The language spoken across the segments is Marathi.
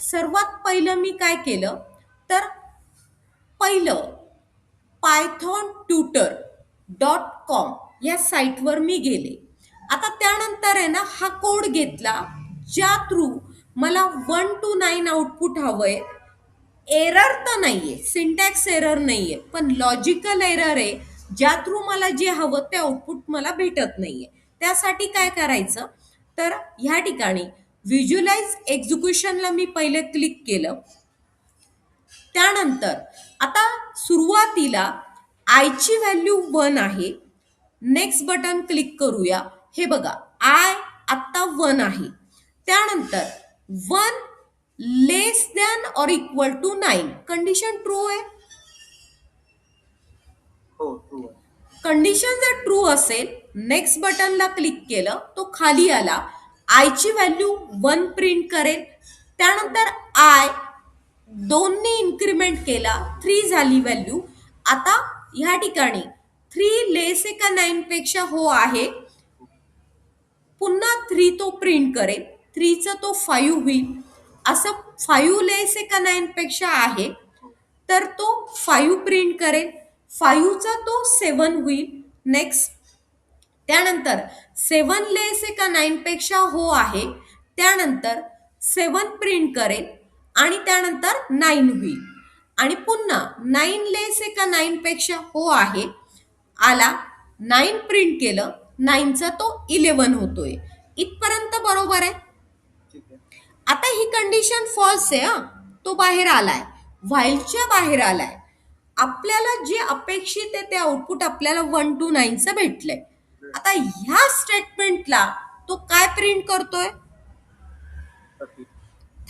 सर्वात पहिलं मी काय केलं तर पहिलं pythontutor.com या साईटवर मी गेले. आता त्यानंतर आहे ना हा कोड घेतला ज्या थ्रू मला 1 to 9 आउटपुट हवंय. एरर तर नाहीये, सिंटॅक्स एरर नाहीये, पण लॉजिकल एरर आहे ज्या थ्रू मला जे हवं ते आउटपुट मला भेटत नाहीये. त्यासाठी काय करायचं तर ह्या ठिकाणी व्हिज्युअलाइज एक्झिक्युशनला मी पहिले क्लिक केलं. त्यानंतर आता सुरुवातीला आयची व्हॅल्यू 1 आहे. नेक्स्ट बटन क्लिक करूया. हे बघा आय आता 1 आहे. त्यानंतर 1 less than or equal to 9 condition true आहे. हो ट्रू आहे. कंडिशन जर ट्रू असेल नेक्स्ट बटनला क्लिक केलं तो खाली आला. आयची व्हॅल्यू 1 प्रिंट करेल. त्यानंतर आय 2ने इन्क्रीमेंट केला 3 झाली व्हॅल्यू. आता ह्या ठिकाणी 3 लेस आहे का 9 पेक्षा हो आहे. पुन्हा 3 तो प्रिंट करेल. 3चा तो 5 होईल. असं 5 लेस आहे का 9 पेक्षा आहे तर तो 5 प्रिंट करेल. 5चा तो 7 होईल. नेक्स्ट त्यानंतर 7 लेस आहे का 9 पेक्षा हो आहे. त्यानंतर 7 प्रिंट करेल आणि त्यानंतर 9 होईल. आणि पुन्हा 9 लेस आहे का 9 पेक्षा हो आहे. आला 9 प्रिंट केलं. 9चा तो 11 होतोय. इथपर्यंत बरोबर आहे. ठीक आहे. आता ही कंडिशन फॉल्स आहे. तो बाहेर आलाय, व्हाईलच्या बाहेर आलाय. आपल्याला जे अपेक्षित आहे ते आउटपुट आपल्याला 1 to 9चं भेटलंय. आता ह्या स्टेटमेंटला तो काय प्रिंट करतोय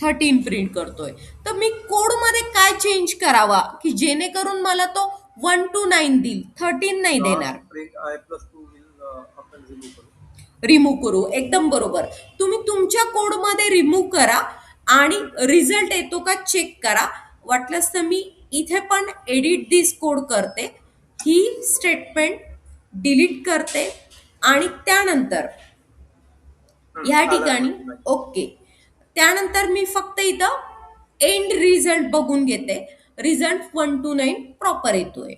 13 प्रिंट करतोय. तर मी कोडमध्ये काय चेंज करावा की जेणेकरून मला तो 1 to 9 देईल, 13 नाही देणार. प्रिंट आय प्लस 2 आपण रिमूव्ह करू. रिमूव्ह करू. एकदम बरोबर. तुम्ही तुमच्या कोडमध्ये रिमूव्ह करा आणि रिझल्ट येतो का चेक करा. वाटलंच तर मी इथे पण एडिट दिस कोड करते. ही स्टेटमेंट डिलीट करते आणि त्यानंतर या ठिकाणी ओके. त्यानंतर मी फक्त इथं एंड रिझल्ट बघून घेते. रिझल्ट 1 to 9 प्रॉपर येतोय.